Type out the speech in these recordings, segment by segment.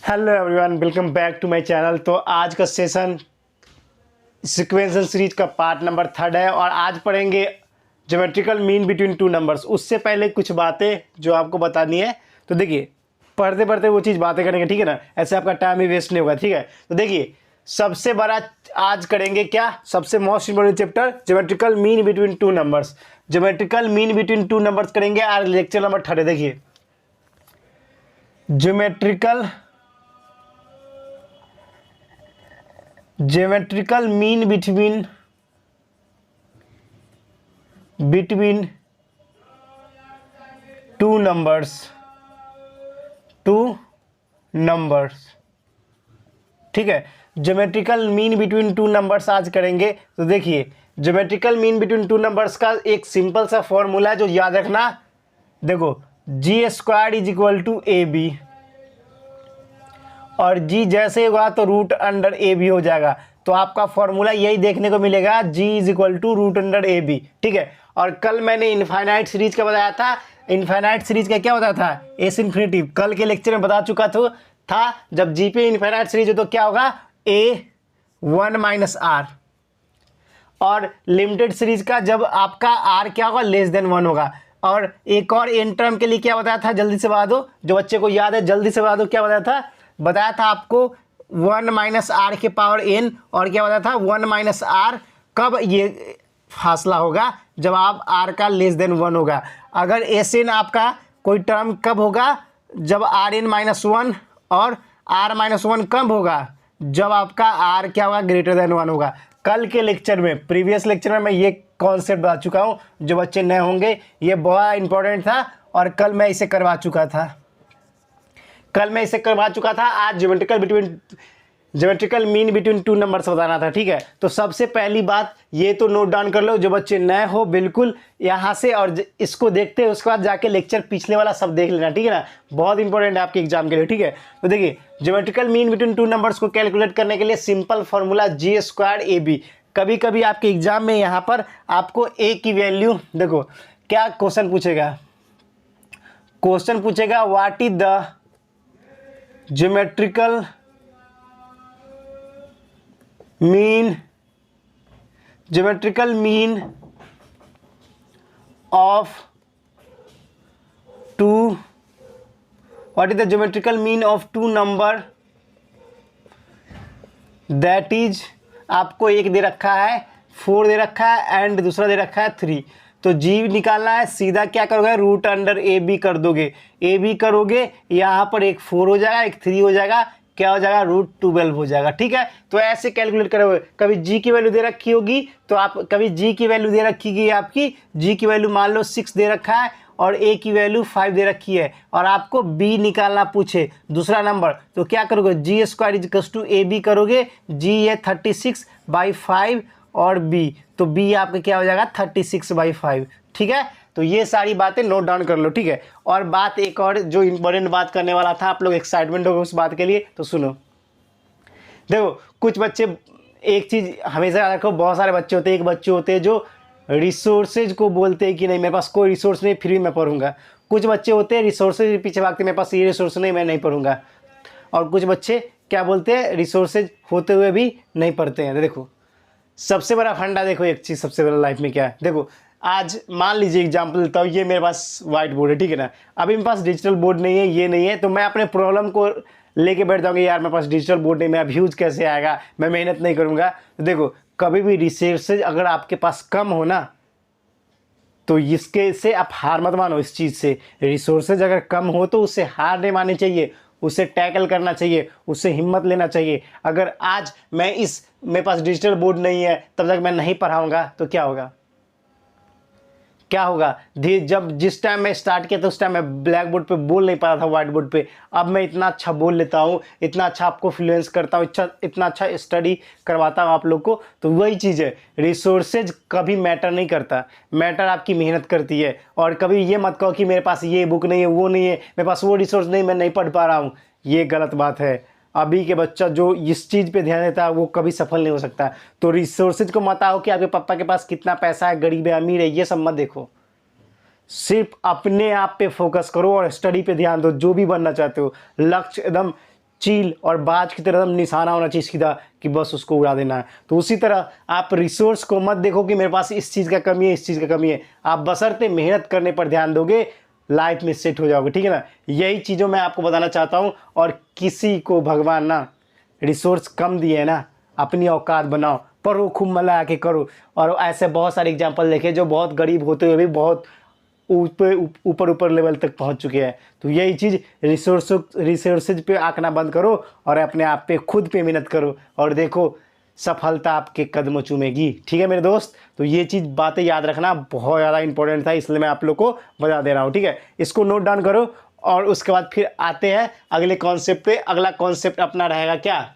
Hello everyone, welcome back to my channel. तो आज का सेशन सीक्वेंशियल सीरीज का पार्ट नंबर 3 है और आज पढ़ेंगे geometrical mean between two numbers. उससे पहले कुछ बातें जो आपको बतानी है। तो देखिए, पढ़ते पढ़ते वो चीज़ बातें करेंगे, ठीक है ना। ऐसे आपका टाइम भी वेस्ट नहीं होगा, ठीक है। तो देखिए, सबसे बड़ा आज करेंगे क्या, सबसे most important chapter geometrical mean between two numbers. Geometrical mean between two numbers करेंगे आज, लेक्चर नंबर 3। देखिए, geometrical mean between two numbers, ठीक है। Geometrical mean between two numbers आज करेंगे। तो देखिए, geometrical mean between two numbers का एक सिंपल सा फॉर्मूला है जो याद रखना। देखो, G square is equal to A B, और जी जैसे होगा तो रूट अंडर ए बी हो जाएगा। तो आपका फॉर्मूला यही देखने को मिलेगा, G is equal to root under A B, ठीक है। और कल मैंने इनफाइनाइट सीरीज का बताया था। इनफाइनाइट सीरीज का क्या बताया था, एस इन्फिनिटी, कल के लेक्चर में बता चुका था जब जी पे इनफाइनाइट सीरीज हो तो क्या होगा, ए 1 माइनस आर। और लिमिटेड सीरीज का जब आपका आर क्या होगा, लेस देन 1 होगा। और एक और एन टर्म के लिए क्या बताया था, जल्दी से बता दो, जो बच्चे को याद है जल्दी से बता दो। क्या बताया था आपको 1 माइनस आर के पावर एन, और क्या बताया था 1 माइनस आर कब ये फासला होगा, जब आप आर का लेस देन 1 होगा। अगर एस एन आपका कोई टर्म कब होगा, जब आर एन माइनस 1 और आर माइनस 1 कब होगा, जब आपका आर क्या होगा, ग्रेटर देन 1 होगा। कल के लेक्चर में, प्रीवियस लेक्चर में मैं ये कॉन्सेप्ट बता चुका हूँ। जो बच्चे नए होंगे, ये बहुत इंपॉर्टेंट था और कल मैं इसे करवा चुका था। आज geometrical mean between two numbers बताना था, ठीक है। तो सबसे पहली बात ये तो नोट डाउन कर लो, जो बच्चे नए हो बिल्कुल यहाँ से, और इसको देखते हैं उसके बाद जाके लेक्चर पिछले वाला सब देख लेना, ठीक है ना। बहुत इंपॉर्टेंट है आपके एग्जाम के लिए, ठीक है। तो देखिए, geometrical mean between two numbers को कैलकुलेट करने के लिए simple formula G square A B. कभी कभी आपके एग्जाम में यहाँ पर आपको ए की वैल्यू, देखो क्या क्वेश्चन पूछेगा, what is the geometrical mean of two, what is the geometrical mean of two number, that is, आपको एक दे रखा है 4 दे रखा है एंड दूसरा दे रखा है 3। तो जी निकालना है, सीधा क्या करोगे, रूट अंडर ए बी कर दोगे। ए बी करोगे, यहाँ पर एक 4 हो जाएगा, एक 3 हो जाएगा, क्या हो जाएगा, रूट 12 हो जाएगा, ठीक है। तो ऐसे कैलकुलेट करोगे। कभी जी की वैल्यू दे रखी होगी तो आप, कभी जी की वैल्यू दे रखी गई आपकी, जी की वैल्यू मान लो 6 दे रखा है और ए की वैल्यू 5 दे रखी है, और आपको बी निकालना पूछे दूसरा नंबर, तो क्या करोगे, G square is equal to A B करोगे। जी है 36/5 और बी, तो बी आपका क्या हो जाएगा 36/5, ठीक है। तो ये सारी बातें नोट डाउन कर लो, ठीक है। और बात एक और जो इंपॉर्टेंट बात करने वाला था, आप लोग एक्साइटमेंट हो गए उस बात के लिए, तो सुनो। देखो, कुछ बच्चे, एक चीज़ हमेशा याद रखो, बहुत सारे बच्चे होते हैं, एक बच्चे होते हैं जो रिसोर्सेज को बोलते हैं कि नहीं मेरे पास कोई रिसोर्स नहीं, फिर भी मैं पढ़ूंगा। कुछ बच्चे होते हैं रिसोर्सेज के पीछे भागते, मेरे पास ये रिसोर्स नहीं, मैं नहीं पढ़ूंगा। और कुछ बच्चे क्या बोलते हैं, रिसोर्सेज होते हुए भी नहीं पढ़ते हैं। देखो, सबसे बड़ा फंडा, देखो एक चीज़ सबसे बड़ा लाइफ में क्या है। देखो, आज मान लीजिए एग्जाम्पल देता हूँ, ये मेरे पास व्हाइट बोर्ड है, ठीक है ना। अभी मेरे पास डिजिटल बोर्ड नहीं है, ये नहीं है, तो मैं अपने प्रॉब्लम को लेके बैठ जाऊँगा, यार मेरे पास डिजिटल बोर्ड नहीं, मेरा व्यूज कैसे आएगा, मैं मेहनत नहीं करूँगा। तो देखो, कभी भी रिसोर्सेज अगर आपके पास कम हो ना, तो इसके से आप हार मत मानो। इस चीज़ से रिसोर्सेज अगर कम हो तो उससे हार नहीं माननी चाहिए, उसे टैकल करना चाहिए, उससे हिम्मत लेना चाहिए। अगर आज मेरे पास डिजिटल बोर्ड नहीं है, तब तक मैं नहीं पढ़ाऊंगा तो क्या होगा, जब जिस टाइम मैं स्टार्ट किया था उस टाइम मैं ब्लैक बोर्ड पे बोल नहीं पा रहा था, व्हाइट बोर्ड पे। अब मैं इतना अच्छा बोल लेता हूँ, इतना अच्छा आपको फ्लुएंस करता हूँ, इतना अच्छा स्टडी करवाता हूँ आप लोग को। तो वही चीज़ है, रिसोर्सेज कभी मैटर नहीं करता, मैटर आपकी मेहनत करती है। और कभी ये मत कहो कि मेरे पास ये बुक नहीं है, वो नहीं है, मेरे पास वो रिसोर्स नहीं, मैं नहीं पढ़ पा रहा हूँ, ये गलत बात है। अभी के बच्चा जो इस चीज़ पे ध्यान देता है वो कभी सफल नहीं हो सकता। तो रिसोर्सेज को मत आओ कि आपके पापा के पास कितना पैसा है, गरीब है, अमीर है, ये सब मत देखो। सिर्फ अपने आप पे फोकस करो और स्टडी पे ध्यान दो। जो भी बनना चाहते हो, लक्ष्य एकदम चील और बाज की तरह निशाना होना चाहिए सीधा कि बस उसको उड़ा देना है। तो उसी तरह आप रिसोर्स को मत देखो कि मेरे पास इस चीज़ का कमी है, इस चीज़ का कमी है। आप बशर्ते मेहनत करने पर ध्यान दोगे, लाइफ में सेट हो जाओगे, ठीक है ना। यही चीज़ों मैं आपको बताना चाहता हूँ। और किसी को भगवान ना रिसोर्स कम दिए है ना, अपनी औकात बनाओ, पढ़ो, खूब मला के करो। और ऐसे बहुत सारे एग्जाम्पल देखे जो बहुत गरीब होते हुए भी बहुत ऊपर लेवल तक पहुंच चुके हैं। तो यही चीज़ रिसोर्सेज पे आंकना बंद करो और अपने आप पे खुद पे मेहनत करो, और देखो सफलता आपके कदमों चूमेगी, ठीक है मेरे दोस्त। तो ये चीज़ बातें याद रखना बहुत ज़्यादा इंपॉर्टेंट था, इसलिए मैं आप लोग को बता दे रहा हूँ, ठीक है। इसको नोट डाउन करो। और उसके बाद फिर आते हैं अगले कॉन्सेप्ट पे। अगला कॉन्सेप्ट अपना रहेगा क्या,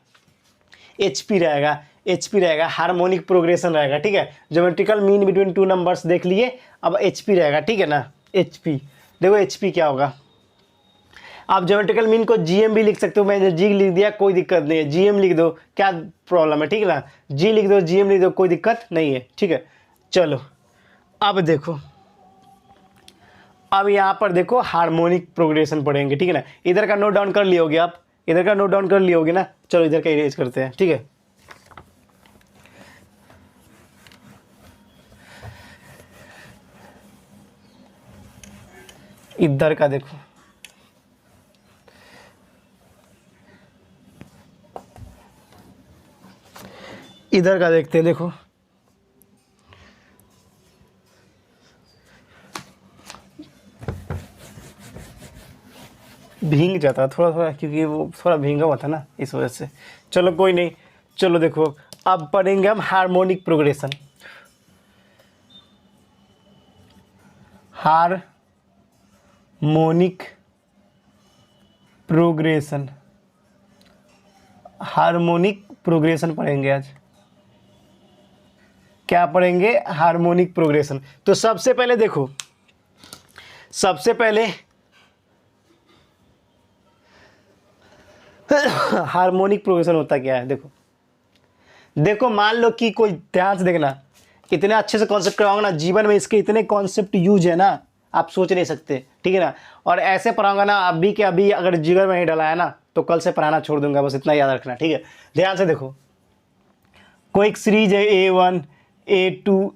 HP रहेगा। HP रहेगा हार्मोनिक प्रोग्रेशन रहेगा, ठीक है। Geometrical mean between two numbers देख लिए, अब HP रहेगा, ठीक है ना। HP देखो HP क्या होगा। आप ज्योमेट्रिकल मीन को GM भी लिख सकते हो, मैंने G लिख दिया, कोई दिक्कत नहीं है, GM लिख दो, क्या प्रॉब्लम है, ठीक है ना। G लिख दो, GM लिख दो, कोई दिक्कत नहीं है, ठीक है। चलो अब देखो, अब यहाँ पर देखो हार्मोनिक प्रोग्रेशन पढ़ेंगे, ठीक है ना। इधर का नोट डाउन कर लियोगे आप, इधर का नोट डाउन कर लियोगे ना। चलो इधर का इरेज करते हैं, ठीक है। इधर का देखो, इधर का देखते हैं, देखो भींग जाता है थोड़ा थोड़ा, क्योंकि वो थोड़ा भींगा हुआ था ना, इस वजह से। चलो कोई नहीं, चलो देखो अब पढ़ेंगे हम harmonic progression. Harmonic progression, harmonic progression पढ़ेंगे आज। क्या पढ़ेंगे, हार्मोनिक प्रोग्रेशन। तो सबसे पहले देखो, सबसे पहले हार्मोनिक प्रोग्रेशन होता क्या है, देखो देखो मान लो कि कोई, ध्यान से देखना, इतने अच्छे से कॉन्सेप्ट कराऊंगा ना, जीवन में इसके इतने कॉन्सेप्ट यूज है ना, आप सोच नहीं सकते, ठीक है ना। और ऐसे पढ़ाऊंगा ना, अभी के अभी अगर जिगर में नहीं डला है ना, तो कल से पढ़ाना छोड़ दूंगा, बस इतना याद रखना, ठीक है। ध्यान से देखो, कोई एक सीरीज है A1 A2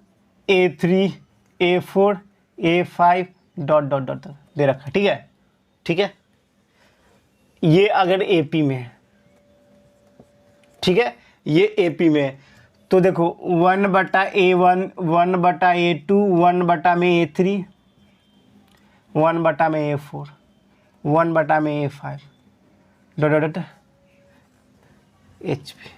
A3 A4 A5 dot dot dot दे रखा, ठीक है, ठीक है। ये अगर AP में है, ठीक है, ये AP में है, तो देखो 1/A1 1/A2 1 में A3 1 में A4 1 में A5 डॉट डॉट HP।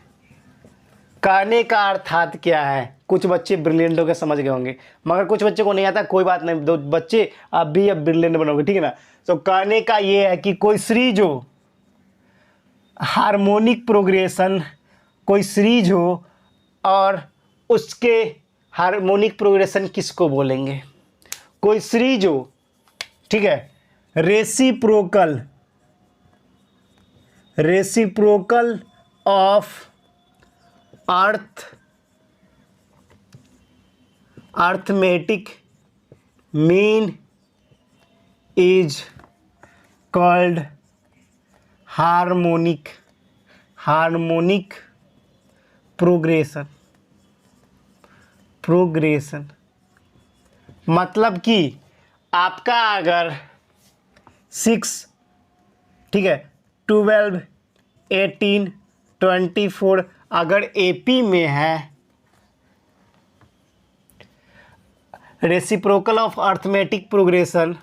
कहने का अर्थात क्या है, कुछ बच्चे ब्रिलियंट होकर समझ गए होंगे, मगर कुछ बच्चे को नहीं आता, कोई बात नहीं, दो बच्चे अब भी अब ब्रिलियंट बनोगे, ठीक है ना। तो कहने का ये है कि कोई सीरीज हो, हार्मोनिक प्रोग्रेशन, कोई सीरीज हो, और उसके हार्मोनिक प्रोग्रेशन किसको बोलेंगे, कोई सीरीज हो, ठीक है, reciprocal, reciprocal of arithmetic mean is called harmonic progression. मतलब कि आपका अगर 6, ठीक है, 12 18 24 अगर AP में है, reciprocal of arithmetic progression,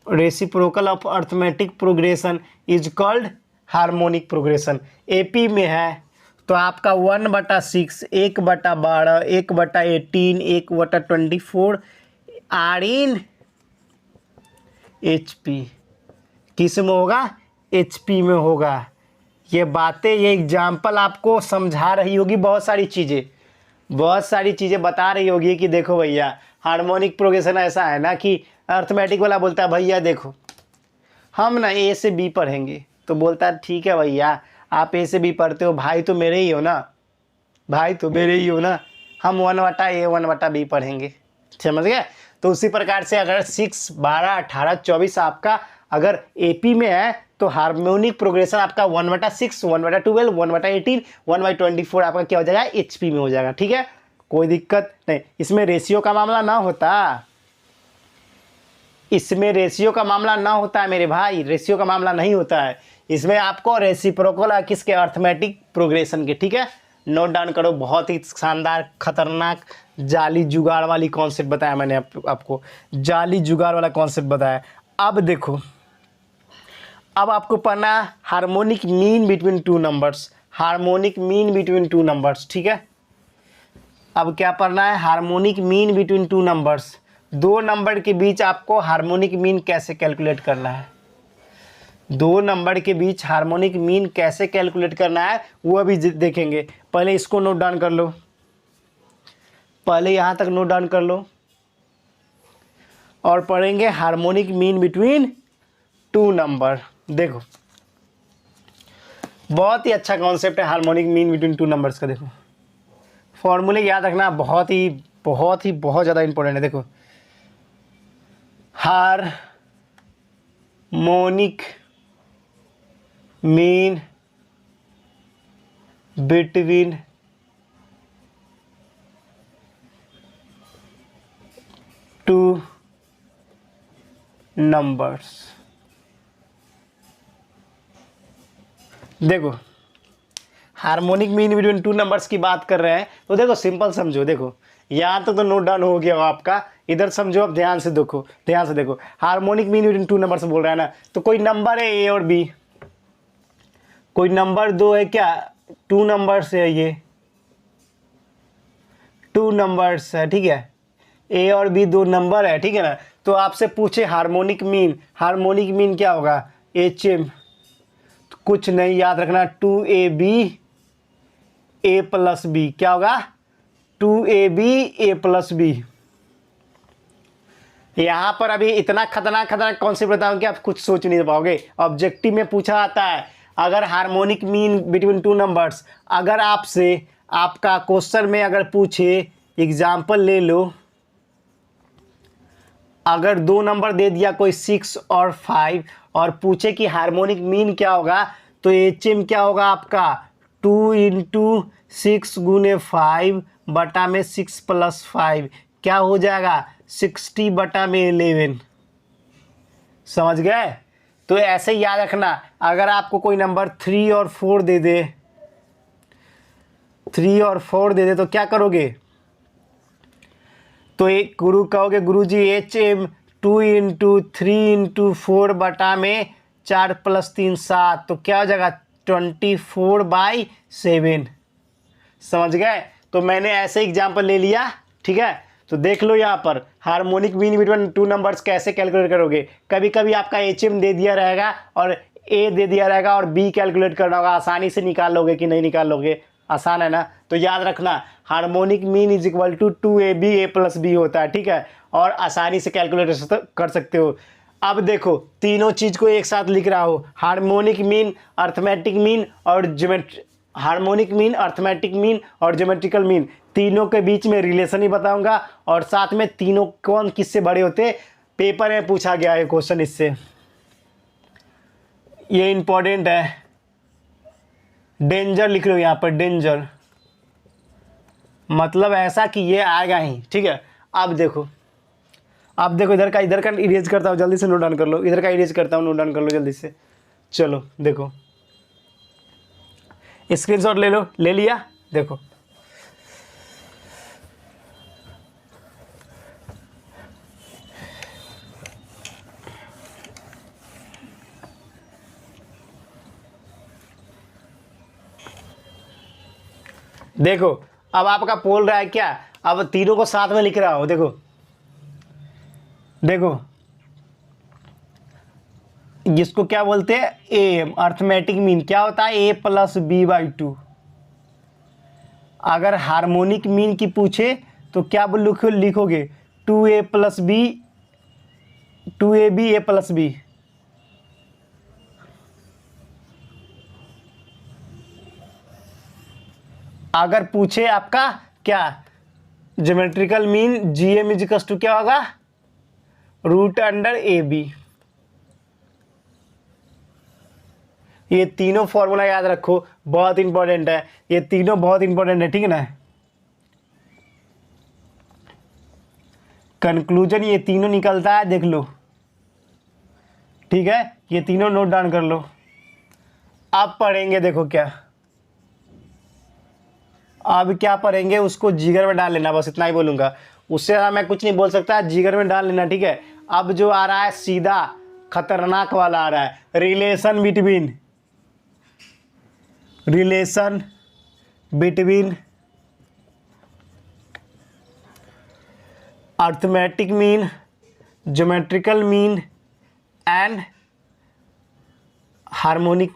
reciprocal of arithmetic progression is called harmonic progression. AP में है तो आपका 1/6 1/12 1/18 1/24 आर इन HP। किस में होगा, HP में होगा। ये बातें, ये एग्जाम्पल आपको समझा रही होगी, बहुत सारी चीज़ें बता रही होगी कि देखो भैया हार्मोनिक प्रोग्रेशन ऐसा है ना कि अर्थमेटिक वाला बोलता है भैया देखो हम ना A से B पढ़ेंगे, तो बोलता है ठीक है भैया आप A से B पढ़ते हो, भाई तो मेरे ही हो ना, हम 1/A 1/B पढ़ेंगे, समझ गए। तो उसी प्रकार से अगर 6 12 18 24 आपका अगर एपी में है तो हार्मोनिक प्रोग्रेशन आपका 1/6, 1/12, 1/18, 1/24 आपका क्या हो जाएगा, एचपी में हो जाएगा। ठीक है, कोई दिक्कत नहीं। इसमें रेशियो का मामला ना होता, इसमें रेशियो का मामला ना होता है मेरे भाई, रेशियो का मामला नहीं होता है इसमें। आपको रेसिप्रोकल किसके, अर्थमेटिक प्रोग्रेशन के। ठीक है, नोट डाउन करो। बहुत ही शानदार खतरनाक जाली जुगाड़ वाली कॉन्सेप्ट बताया मैंने आपको, जाली जुगाड़ वाला कॉन्सेप्ट बताया। अब देखो, अब आपको पढ़ना है harmonic mean between two numbers, harmonic mean between two numbers. ठीक है, अब क्या पढ़ना है, harmonic mean between two numbers. दो नंबर के बीच आपको हार्मोनिक मीन कैसे कैलकुलेट करना है, दो नंबर के बीच हार्मोनिक मीन कैसे कैलकुलेट करना है वो अभी देखेंगे। पहले इसको नोट डाउन कर लो, पहले यहाँ तक नोट डाउन कर लो, और पढ़ेंगे harmonic mean between to number. देखो बहुत ही अच्छा कॉन्सेप्ट है harmonic mean between two numbers का। देखो फॉर्मूले याद रखना, बहुत ज़्यादा इंपॉर्टेंट है। देखो harmonic mean between two numbers. देखो harmonic mean between two numbers की बात कर रहे हैं तो देखो सिंपल समझो। देखो यहाँ तक तो नोट डाउन हो गया आपका, इधर समझो। अब ध्यान से देखो, ध्यान से देखो, harmonic mean between two numbers बोल रहा है ना, तो कोई नंबर है ए और बी, कोई नंबर दो है क्या, टू नंबर्स है, ये टू नंबर्स है। ठीक है, ए और बी दो नंबर है। ठीक है ना, तो आपसे पूछे हार्मोनिक मीन, हार्मोनिक मीन क्या होगा, एच एम, तो कुछ नहीं याद रखना, 2ab a प्लस बी। क्या होगा, 2ab a प्लस बी। यहां पर अभी इतना खतरनाक कॉन्सेप्ट बताऊं कि आप कुछ सोच नहीं पाओगे। ऑब्जेक्टिव में पूछा आता है, अगर harmonic mean between two numbers, अगर आपसे आपका क्वेश्चन में अगर पूछे, एग्जाम्पल ले लो, अगर दो नंबर दे दिया कोई 6 और 5 और पूछे कि हार्मोनिक मीन क्या होगा, तो एच एम क्या होगा आपका, 2 × 6 × 5 बटा में 6 + 5 क्या हो जाएगा, 60 बटा में 11। समझ गए। तो ऐसे ही याद रखना, अगर आपको कोई नंबर 3 और 4 दे दे, 3 और 4 दे दे तो क्या करोगे, तो एक गुरु कहोगे, गुरुजी एच एम 2 × 3 × 4 बटा में 4 + 3 7, तो क्या हो जाएगा 24/7। समझ गए। तो मैंने ऐसे एग्जाम्पल ले लिया। ठीक है, तो देख लो यहाँ पर harmonic mean between two numbers कैसे कैलकुलेट करोगे। कभी कभी आपका एच एम दे दिया रहेगा और ए दे दिया रहेगा और बी कैलकुलेट करना होगा, आसानी से निकाल लोगे कि नहीं निकाल लोगे, आसान है ना। तो याद रखना harmonic mean is equal to 2ab a + b होता है। ठीक है, और आसानी से कैलकुलेट कर सकते हो। अब देखो तीनों चीज को एक साथ लिख रहा हो, हार्मोनिक मीन, अर्थमेटिक मीन और हार्मोनिक मीन, अर्थमेटिक मीन और ज्योमेट्रिकल मीन, तीनों के बीच में रिलेशन ही बताऊंगा, और साथ में तीनों कौन किससे बड़े होते, पेपर में पूछा गया है क्वेश्चन इससे, ये इंपॉर्टेंट है। डेंजर लिख लो यहाँ पर, डेंजर मतलब ऐसा कि ये आएगा ही। ठीक है, अब देखो, अब देखो इधर का इरेज करता हूँ, जल्दी से नोट डाउन कर लो, इधर का इरेज करता हूँ, नोट डाउन कर लो जल्दी से। चलो देखो स्क्रीनशॉट ले लो, ले लिया। देखो देखो अब आपका बोल रहा है क्या, अब तीनों को साथ में लिख रहा हो। देखो देखो जिसको क्या बोलते हैं, ए अर्थमेटिक मीन क्या होता है, a + b/2। अगर हार्मोनिक मीन की पूछे तो क्या लिखोगे, 2a + b, 2ab a + b। अगर पूछे आपका क्या ज्योमेट्रिकल मीन, GM = क्या होगा, √AB। ये तीनों फॉर्मूला याद रखो, बहुत इंपॉर्टेंट है, ये तीनों बहुत इंपॉर्टेंट है, ठीक है ना। कंक्लूजन ये तीनों निकलता है, देख लो, ठीक है, ये तीनों नोट डाउन कर लो। अब पढ़ेंगे, देखो क्या, अब क्या पढ़ेंगे, उसको जिगर में डाल लेना, बस इतना ही बोलूँगा, उससे ज़्यादा मैं कुछ नहीं बोल सकता, जिगर में डाल लेना, ठीक है। अब जो आ रहा है सीधा खतरनाक वाला आ रहा है, relation between arithmetic mean, geometrical mean and harmonic,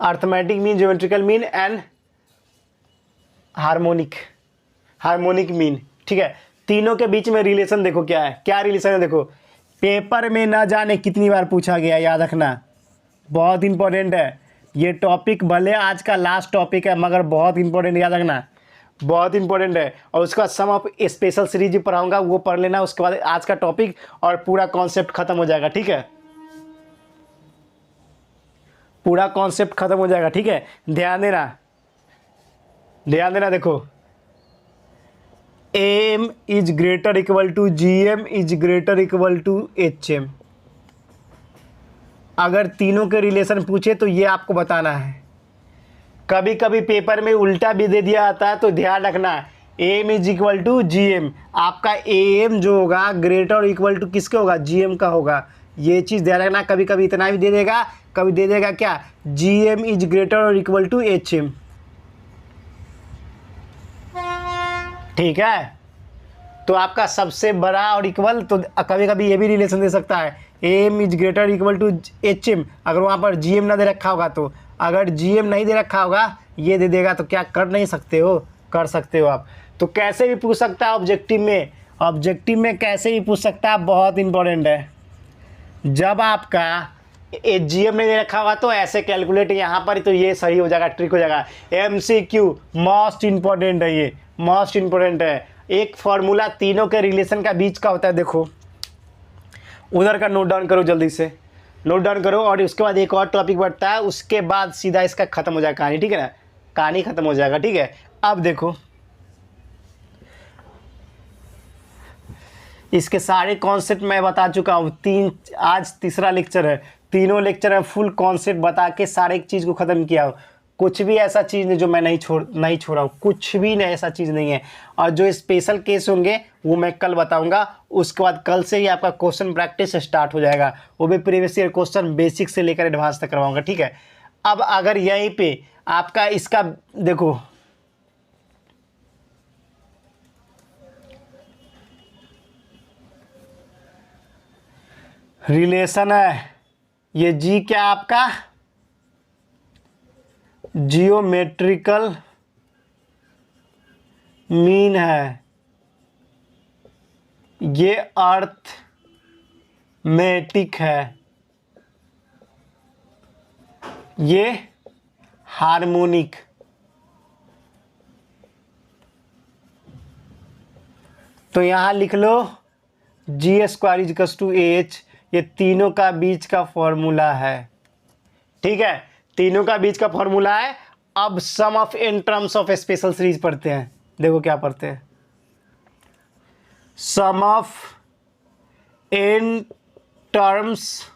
arithmetic mean, geometrical mean and harmonic mean, ठीक है। तीनों के बीच में रिलेशन देखो क्या है, क्या रिलेशन है, देखो पेपर में ना जाने कितनी बार पूछा गया, याद रखना, बहुत इंपॉर्टेंट है ये टॉपिक, भले आज का लास्ट टॉपिक है मगर बहुत इंपॉर्टेंट, याद रखना, बहुत इंपॉर्टेंट है। और उसका सम ऑफ स्पेशल सीरीज भी पढ़ाऊंगा, वो पढ़ लेना, उसके बाद आज का टॉपिक और पूरा कॉन्सेप्ट खत्म हो जाएगा, ठीक है, पूरा कॉन्सेप्ट खत्म हो जाएगा, ठीक है। ध्यान देना, देखो AM is greater equal to GM is greater equal to HM। अगर तीनों के रिलेशन पूछे तो ये आपको बताना है। कभी कभी पेपर में उल्टा भी दे दिया जाता है, तो ध्यान रखना, AM is equal to GM, आपका AM जो होगा ग्रेटर इक्वल टू किसके होगा, GM का होगा, ये चीज़ ध्यान रखना। कभी कभी इतना भी दे देगा, कभी दे देगा क्या, GM इज ग्रेटर और इक्वल टू HM, ठीक है। तो आपका सबसे बड़ा और इक्वल, तो कभी कभी ये भी रिलेशन दे सकता है, AM is greater equal to HM, अगर वहाँ पर GM ना दे रखा होगा, तो अगर GM नहीं दे रखा होगा, ये दे देगा, तो क्या कर नहीं सकते हो, कर सकते हो आप। तो कैसे भी पूछ सकता है ऑब्जेक्टिव में कैसे भी पूछ सकता है, बहुत इंपॉर्टेंट है। जब आपका GM नहीं दे रखा होगा तो ऐसे कैलकुलेट यहाँ पर, तो ये सही हो जाएगा, ट्रिक हो जाएगा। MCQ मोस्ट इंपॉर्टेंट है, ये मोस्ट इंपॉर्टेंट है। एक फॉर्मूला तीनों के रिलेशन का बीच का होता है, देखो उधर का नोट डाउन करो, जल्दी से नोट डाउन करो, और उसके बाद एक और टॉपिक बढ़ता है, उसके बाद सीधा इसका खत्म हो जाएगा कहानी, ठीक है ना, कहानी खत्म हो जाएगा, ठीक है। अब देखो इसके सारे कॉन्सेप्ट मैं बता चुका हूँ, आज तीसरा लेक्चर है, तीनों लेक्चर में फुल कॉन्सेप्ट बता के सारे एक चीज़ को ख़त्म किया हूँ। कुछ भी ऐसा चीज़ नहीं जो मैं नहीं छोड़ा हूँ, कुछ भी नहीं ऐसा चीज़ नहीं है। और जो स्पेशल केस होंगे वो मैं कल बताऊंगा, उसके बाद कल से ही आपका क्वेश्चन प्रैक्टिस स्टार्ट हो जाएगा, वो भी प्रीवियस ईयर क्वेश्चन बेसिक से लेकर एडवांस तक करवाऊंगा, ठीक है। अब अगर यहीं पे आपका इसका देखो, रिलेशन है, ये जी क्या आपका जियोमेट्रिकल मीन है, ये अर्थमेटिक है, ये हार्मोनिक। तो यहां लिख लो G² इजकस टू AH, ये तीनों का बीच का फॉर्मूला है, ठीक है, तीनों का बीच का फॉर्मूला है। अब sum of n terms of special series पढ़ते हैं, देखो क्या पढ़ते हैं, sum of n terms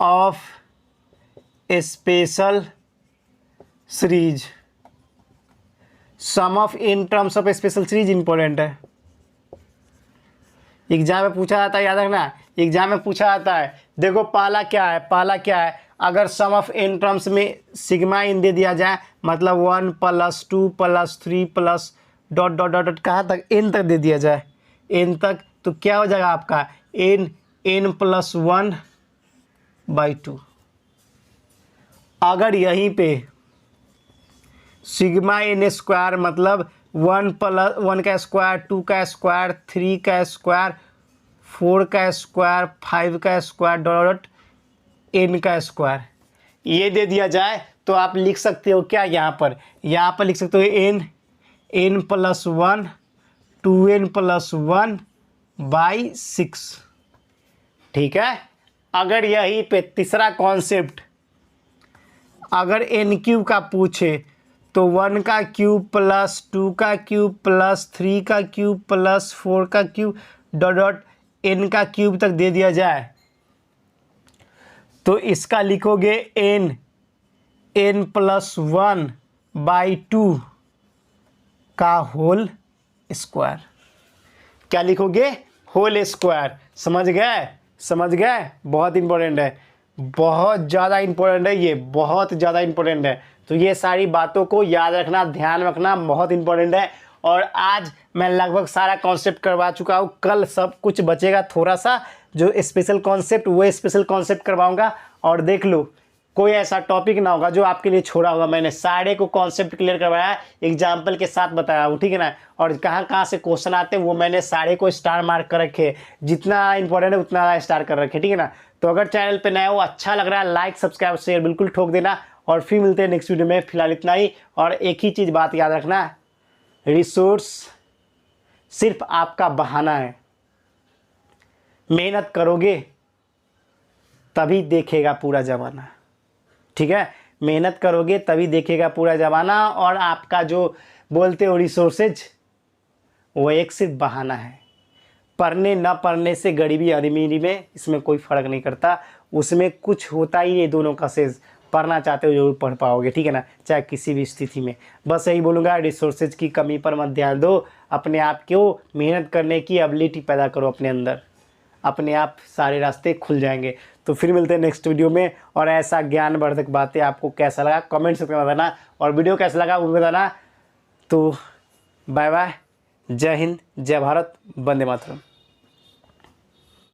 of special series, sum of n terms of special series important है, एग्जाम में पूछा जाता है, याद रखना, एग्जाम में पूछा जाता है। देखो पहला क्या है, अगर सम ऑफ इन टर्म्स में सिग्मा इन दे दिया जाए, मतलब 1 + 2 + 3 प्लस डॉट डॉट डॉट कहाँ तक, n तक दे दिया जाए, n तक, तो क्या हो जाएगा आपका n + 1/2। अगर यहीं पे सिग्मा n² मतलब 1 + 1 का स्क्वायर, 2 का स्क्वायर, 3 का स्क्वायर, 4 का स्क्वायर, 5 का स्क्वायर डॉट n का स्क्वायर, ये दे दिया जाए, तो आप लिख सकते हो क्या, यहाँ पर लिख सकते हो n + 1 2n + 1/6, ठीक है। अगर यही पे तीसरा कॉन्सेप्ट अगर एन क्यूब का पूछे तो 1 का क्यूब प्लस 2 का क्यूब प्लस 3 का क्यूब प्लस 4 का क्यूब डॉट डॉट एन का क्यूब तक दे दिया जाए तो इसका लिखोगे एन प्लस 1/2 का होल स्क्वायर। क्या लिखोगे? Whole square. समझ गए? बहुत इंपॉर्टेंट है, बहुत ज़्यादा इंपॉर्टेंट है, ये बहुत ज़्यादा इंपॉर्टेंट है। तो ये सारी बातों को याद रखना, ध्यान रखना, बहुत इंपॉर्टेंट है। और आज मैं लगभग सारा कॉन्सेप्ट करवा चुका हूँ, कल सब कुछ बचेगा थोड़ा सा, जो स्पेशल कॉन्सेप्ट वो स्पेशल कॉन्सेप्ट करवाऊँगा। और देख लो कोई ऐसा टॉपिक ना होगा जो आपके लिए छोड़ा होगा। मैंने सारे को कॉन्सेप्ट क्लियर करवाया, एग्जाम्पल के साथ बताया हूँ, ठीक है ना। और कहाँ कहाँ से क्वेश्चन आते हैं वो मैंने सारे को स्टार मार्क कर रखे, जितना इंपॉर्टेंट है उतना स्टार कर रखे, ठीक है ना। तो अगर चैनल पे नया हो, अच्छा लग रहा है, लाइक सब्सक्राइब शेयर बिल्कुल ठोक देना। और फिर मिलते हैं नेक्स्ट वीडियो में। फिलहाल इतना ही। और एक ही चीज़ बात याद रखना, रिसोर्स सिर्फ आपका बहाना है। मेहनत करोगे तभी देखेगा पूरा ज़माना, ठीक है। मेहनत करोगे तभी देखेगा पूरा ज़माना। और आपका जो बोलते हो रिसोर्सेज, वो एक सिर्फ बहाना है। पढ़ने न पढ़ने से, गरीबी अमीरी में इसमें कोई फ़र्क नहीं करता। उसमें कुछ होता ही नहीं दोनों का सेज। पढ़ना चाहते हो जरूर पढ़ पाओगे, ठीक है ना, चाहे किसी भी स्थिति में। बस यही बोलूँगा, रिसोर्सेज की कमी पर मत ध्यान दो। अपने आप को मेहनत करने की एबिलिटी पैदा करो अपने अंदर, अपने आप सारे रास्ते खुल जाएंगे। तो फिर मिलते हैं नेक्स्ट वीडियो में। और ऐसा ज्ञानवर्धक बातें आपको कैसा लगा कमेंट सेक्शन में बताना, और वीडियो कैसा लगा वो बताना। तो बाय बाय, जय हिंद, जय भारत, वंदे मातरम।